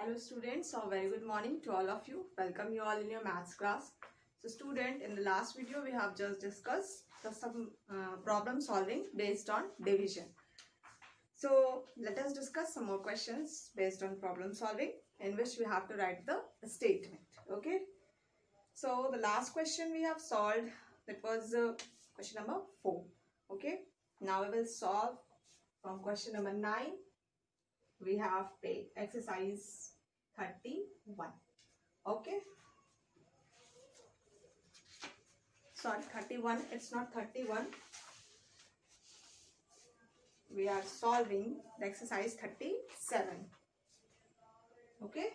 Hello students, so very good morning to all of you. Welcome you all in your maths class. So student, in the last video we have just discussed some problem solving based on division. So let us discuss some more questions based on problem solving in which we have to write the statement. Okay. So the last question we have solved, that was question number 4. Okay. Now we will solve from question number 9. We have exercise 31. Okay, sorry, 31, it's not 31. We are solving the exercise 37. Okay,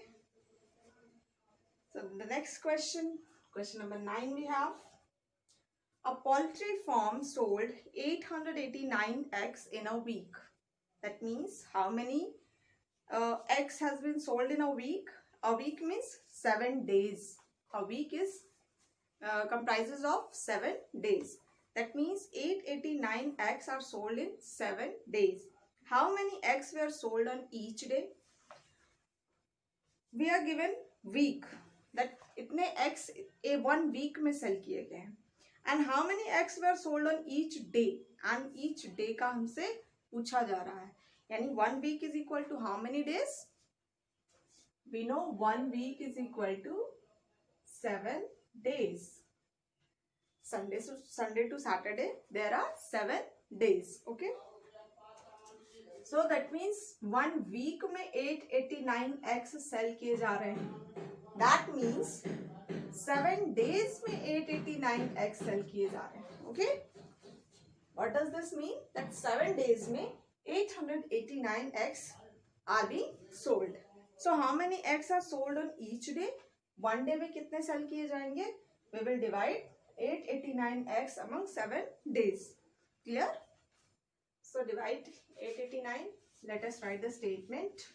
so the next question number 9, we have a poultry farm sold 889 eggs in a week. That means how many eggs has been sold in a week? A week means 7 days. A week is comprises of 7 days. That means 889 eggs are sold in 7 days. How many eggs were sold on each day? We are given week, that इतने eggs one week में sell किए गए हैं. And how many eggs were sold on each day? And each day का हमसे पूछा जा रहा है. यानी 1 week is equal to how many days? We know 1 week is equal to 7 days. Sunday to Saturday there are 7 days. Okay, so that means 1 week में 889 eggs sell किए जा रहे हैं. That means 7 days में 889 eggs sell किए जा रहे हैं. Okay, what does this mean? That 7 days में 889 eggs are being sold. So how many eggs are sold on each day? One day में कितने sell किए जाएंगे? We will divide 889 eggs among 7 days. Clear? So divide 889. Let us write the statement.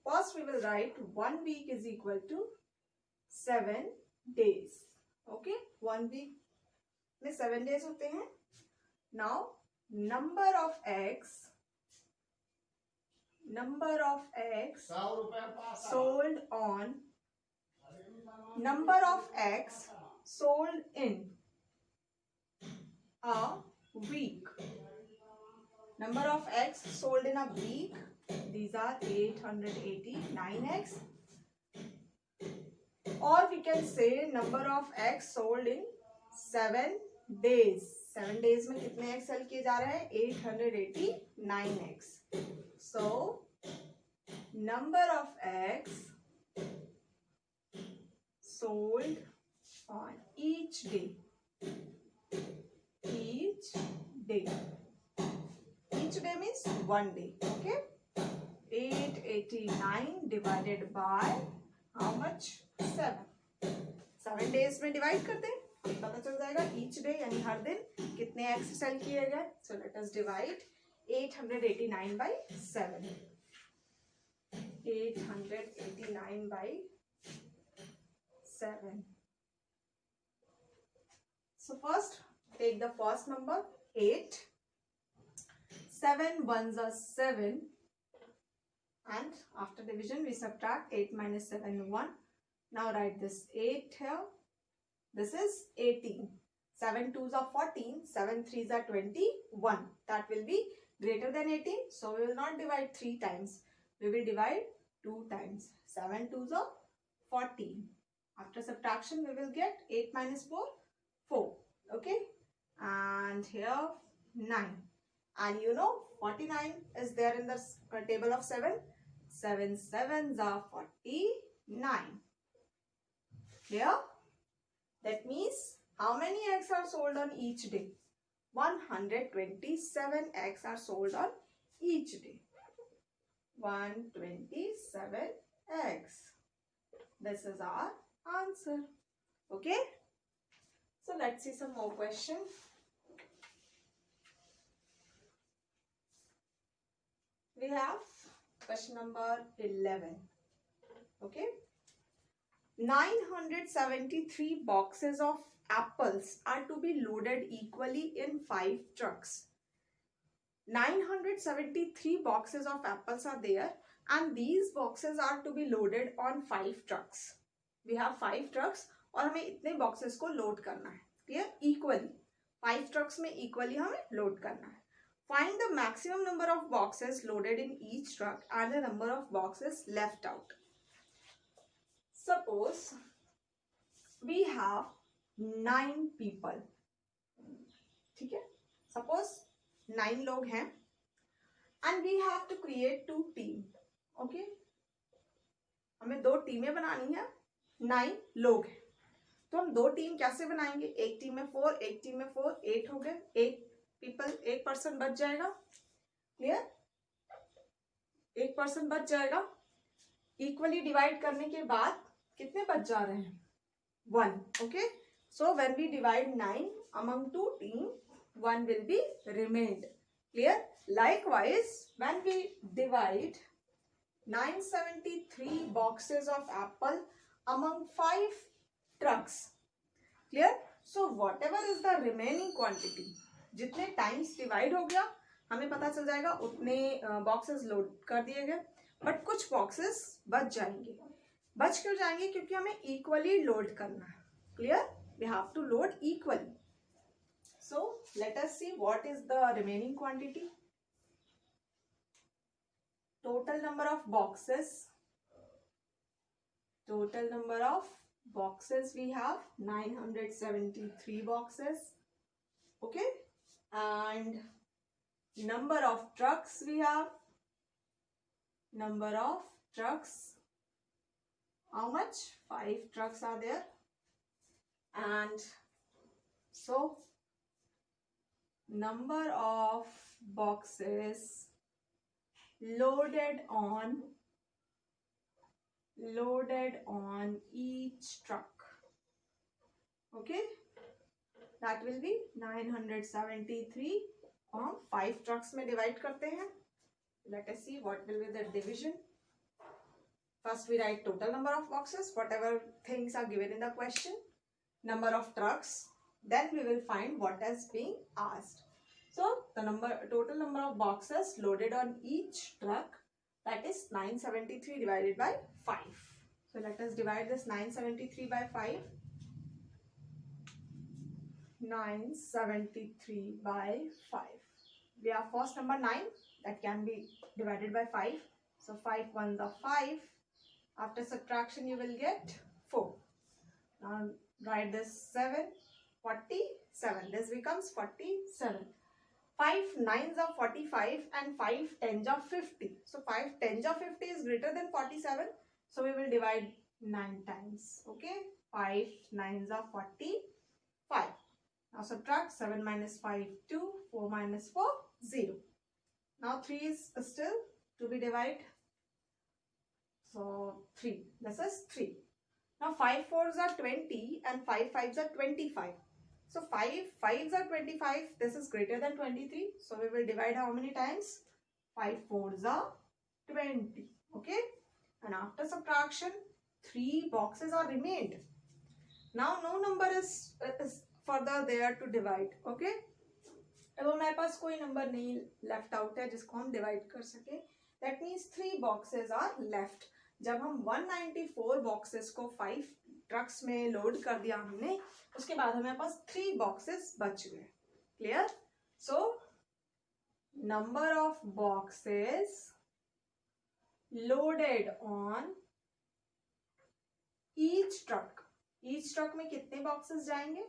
First we will write 1 week is equal to 7 days. Okay, 1 week में 7 days होते हैं. Now number of eggs sold on number of eggs sold in a week. Number of eggs sold in a week, these are 889 eggs. Or we can say number of eggs sold in 7 days. 7 days में कितने eggs sell किए जा रहे हैं? 889 eggs. So number of eggs sold on each day. Each day means 1 day. Okay, 889 divided by how much? 7. 7 days में divide कर दें, पता चल जाएगा each day यानी हर दिन कितने eggs sell किए गए. So let us divide 889 by 7. 889 by 7. So first take the first number 8. 7 ones are 7, and after division we subtract 8 minus 7 1. Now write this 8 here. This is 18. 7 twos are 14. 7 threes are 21. That will be greater than 18. So we will not divide 3 times. We will divide 2 times. 7 twos are 14. After subtraction, we will get 8 minus 4, 4. Okay. And here 9. And you know 49 is there in the table of 7. 7 sevens are 49. Here. That means how many eggs are sold on each day? 127 eggs are sold on each day. 127 eggs. This is our answer. Okay, so let's see some more questions. We have question number 11. Okay, 973 boxes of apples are to be loaded equally in 5 trucks. 973 boxes of apples are there and these boxes are to be loaded on 5 trucks. We have 5 trucks और हमें इतने boxes को load करना है. Clear? Equally 5 trucks में equally हमें load करना है. Find the maximum number of boxes loaded in each truck and the number of boxes left out. Suppose we have 9 people. ठीक है? Suppose 9 लोग हैं and we have to create 2 team. Okay? हमें 2 टीमें बनानी है. 9 लोग हैं तो हम 2 टीम कैसे बनाएंगे? एक टीम में 4, एक टीम में 4, 8 हो गए. एक पर्सन बच जाएगा. क्लियर? एक पर्सन बच जाएगा. इक्वली डिवाइड करने के बाद कितने बच जा रहे हैं? 1. Okay, so when we divide 9 among 2 team, 1 will be remained. Clear? Likewise, when we divide 973 boxes of apple among 5 trucks. Clear? So whatever is the remaining quantity, जितने टाइम्स डिवाइड हो गया हमें पता चल जाएगा उतने बॉक्सेस लोड कर दिए गए, बट कुछ बॉक्सेस बच जाएंगे. बच क्यों जाएंगे? क्योंकि हमें इक्वली लोड करना है. Clear? We have to load equally. So let us see what is the remaining quantity. Total number of boxes. Total number of boxes we have 973 boxes. Okay, and number of trucks we have. Number of trucks, how much? 5 trucks are there. And so number of boxes loaded on each truck. Okay, that will be 973 और हम 5 trucks में divide करते हैं. Let us see what will be the division. First we write total number of boxes, whatever things are given in the question, number of trucks, then we will find what is being asked. So the total number of boxes loaded on each truck, that is 973 divided by 5. So let us divide this 973 by 5. 973 by 5. We have first number 9 that can be divided by 5. So 5 ones are 5. After subtraction you will get 4. Now write this 7, 47. This becomes 47. 5 9s are 45 and 5 10s are 50. So 5 10s are 50 is greater than 47. So we will divide 9 times. Okay, 5 9s are 45. Now subtract 7 minus 5 2, 4 minus 4 0. Now 3 is still to be divided. So 3. This is 3. Now 5 4s are 20 and 5 5s are 25. So 5 5s are 25. This is greater than 23. So we will divide how many times? 5 4s are 20. Okay. And after subtraction, 3 boxes are remained. Now no number is further there to divide. Okay. अब हमारे पास कोई number नहीं left out है जिसको हम divide कर सके. That means 3 boxes are left. जब हम 194 boxes को 5 trucks में load कर दिया हमने, उसके बाद हमारे पास 3 boxes बच गए. Clear? So number of boxes loaded on each truck. Each truck में कितने boxes जाएंगे?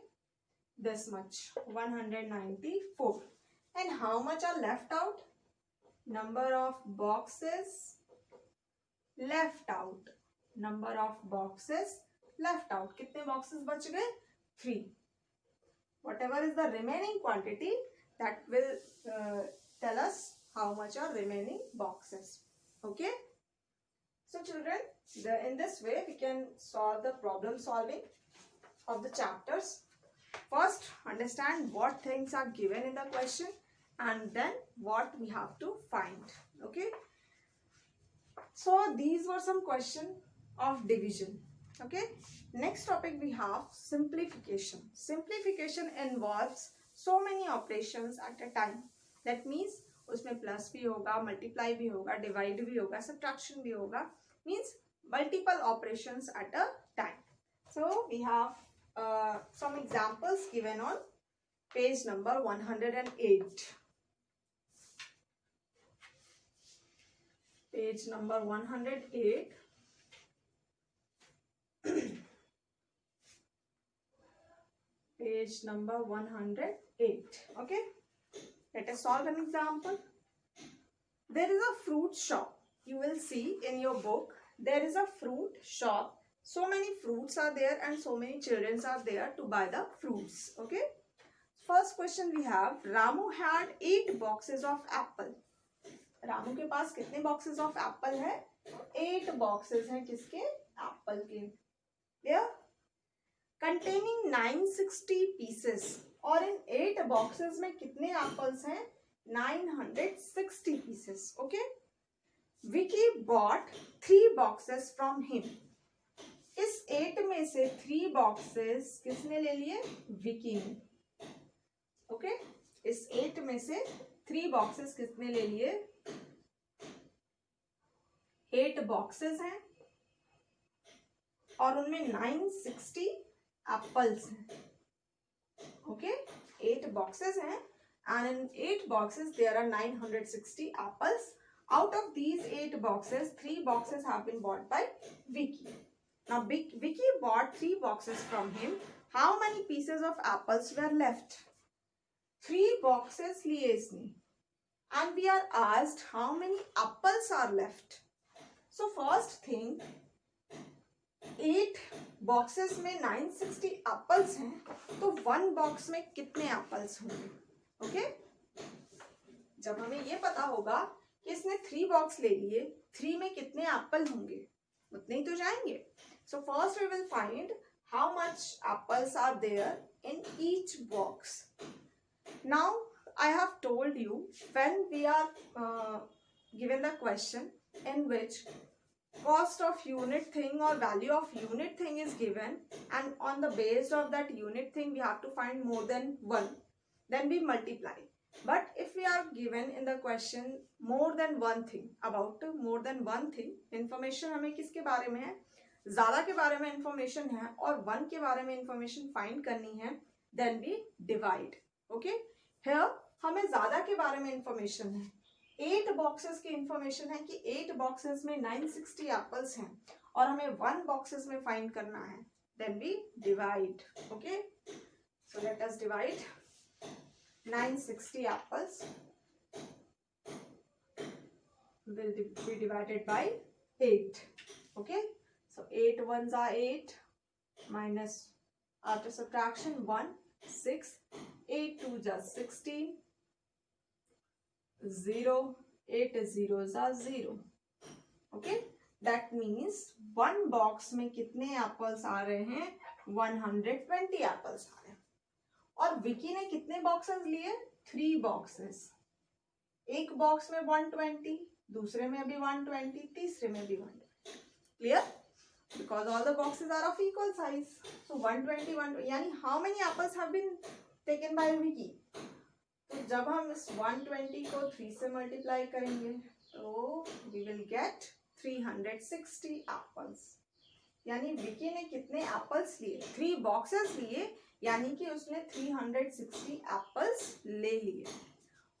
This much, 194. And how much are left out? Number of boxes left out. Number of boxes left out. कितने boxes बच गए? 3. Whatever is the remaining quantity, that will tell us how much are remaining boxes. Okay. So children, in this way we can solve the problem solving of the chapters. First, understand what things are given in the question and then what we have to find. Okay. So these were some questions of division. Okay. Next topic we have simplification. Simplification involves so many operations at a time. That means उसमें plus भी होगा, multiply भी होगा, divide भी होगा, subtraction भी होगा, means multiple operations at a time. So we have some examples given on page number 108. Page number 108. Page number 108. Okay, let us solve an example. There is a fruit shop. You will see in your book, there is a fruit shop. So many fruits are there and so many children are there to buy the fruits. Okay, first question we have, Ramu had 8 boxes of apple. Ramu के पास कितने boxes of Apple है? 8 boxes हैं किसके? Apple के. There containing 960 pieces. और इन 8 boxes में कितने apples हैं? 960 pieces. Okay. Vicky bought 3 boxes from him. इस 8 में से 3 बॉक्सेस किसने ले लिए? विकी ने. ओके, इस 8 में से 3 बॉक्सेस किसने ले लिए? 8 बॉक्सेस हैं और उनमें 960 एप्पल्स हैं. ओके, 8 बॉक्सेस हैं and in 8 boxes there are 960 apples. Out of these 8 boxes, 3 boxes have been bought by Vicky. Now Vicky bought 3 boxes from him. How many pieces of apples were left? 3 boxes लिए इसने and we are asked how many apples are left. So first thing, 8 boxes में 960 apples हैं, तो 1 box में कितने apples होंगे? Okay, जब हमें ये पता होगा कि इसने 3 बॉक्स ले लिए, 3 में कितने एप्पल होंगे, उतने ही तो जाएंगे. So first we will find how much apples are there in each box. Now I have told you when we are given the question in which cost of unit thing or value of unit thing is given, and on the base of that unit thing we have to find more than one, then we multiply. But if we are given in the question more than one thing, about more than one thing, information हमें किसके बारे में है? ज़्यादा के बारे में information है और one के बारे में information find करनी है, then we divide. Okay, here हमें ज़्यादा के बारे में information है. 8 बॉक्सेस की इंफॉर्मेशन है कि 8 बॉक्सेस में 960 एप्पल्स हैं और हमें 1 बॉक्सेस में फाइंड करना है. Then we divide. Okay, so let us divide 960 apples will be divided by 8. Okay, so 8 ones are 8 minus after subtraction 1 6, 8 twos are 16, 0, 8 zeros are 0. Okay, that means 1 box में कितने apples आ रहे हैं? 120 apples आ रहे हैं. और विकी ने कितने बॉक्सेस लिए? 3 बॉक्सेस. एक बॉक्स में 120, दूसरे में भी 120, तीसरे में भी 120. Clear? Because all the boxes are of equal size. So 120, 120, यानी how many apples have been taken by Vicky? तो जब हम इस 120 को 3 से मल्टीप्लाई करेंगे तो वी विल गेट 360 एप्पल्स. यानी विकी ने कितने एप्पल्स लिए? 3 बॉक्सेस लिए, यानी कि उसने 360 एप्पल्स ले लिए.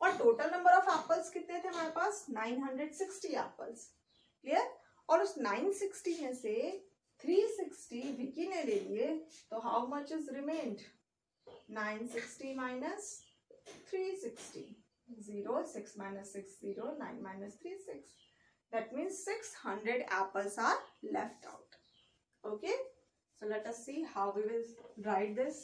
और टोटल नंबर ऑफ एप्पल्स कितने थे हमारे पास? 960 एप्पल्स. क्लियर? और उस 960 में से 360 विकी ने ले लिए, तो how much is remained? 960 minus 360. 0, 6 minus 6, 0, 9 minus 3, 6. That means 600 apples are left out. Okay, so let us see how we will write this.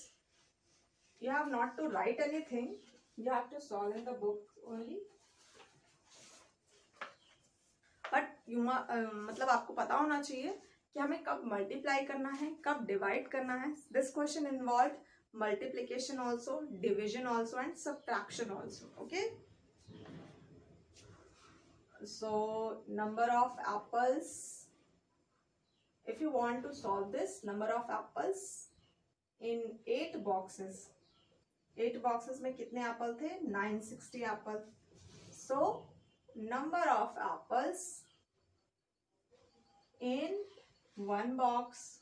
You have not to write anything, you have to solve in the book only. But you मतलब आपको पता होना चाहिए कि हमें कब multiply करना है, कब डिवाइड करना है. This question involved multiplication also, division also, and subtraction also. Okay, so number of apples, if you want to solve this, number of apples in 8 boxes. 8 boxes में कितने एप्पल थे? 960 Apple. So number of apples in one box,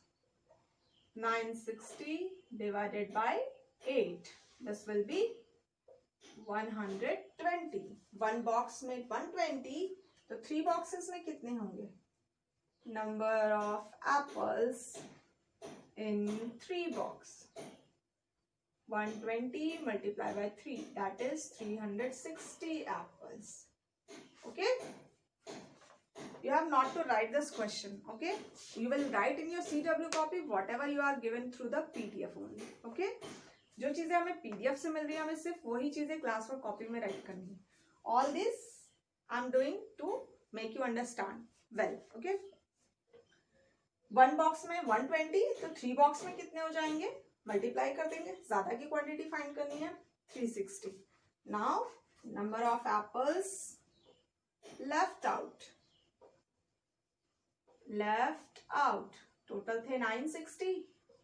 960 divided by 8. This will be 120. One box में 120, तो 3 boxes में कितने होंगे? Number of apples in 3 box. 120 multiplied by 3, that is 360 apples. Okay? You have not to write this question. Okay? You will write in your CW copy whatever you are given through the PDF only. Okay? जो चीजें हमें PDF से मिल रही है, हमें सिर्फ वही चीजें क्लास वर्क कॉपी में राइट करनी है. All this I am doing to make you understand well. Okay? One box में 120, तो 3 बॉक्स में कितने हो जाएंगे? मल्टीप्लाई कर देंगे. ज्यादा की क्वांटिटी फाइंड करनी है, 360. Now number of apples left out total थे 960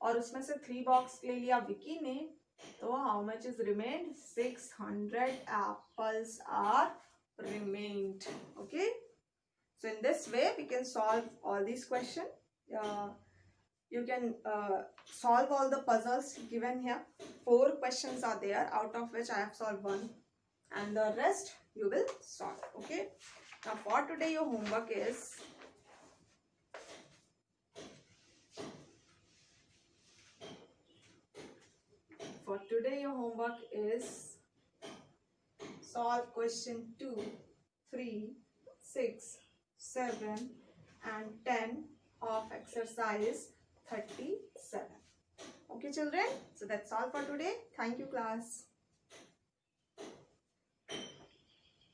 और उसमें से 3 बॉक्स ले लिया विकी ने, तो how much is remained? 600 apples are remained. Okay, so in this way we can solve all this question. You can solve all the puzzles given here. 4 questions are there, out of which I have solved 1, and the rest you will solve. Okay, now for today your homework is solve question 2, 3, 6, 7 and 10 of exercise 37. Okay children, so that's all for today. Thank you class.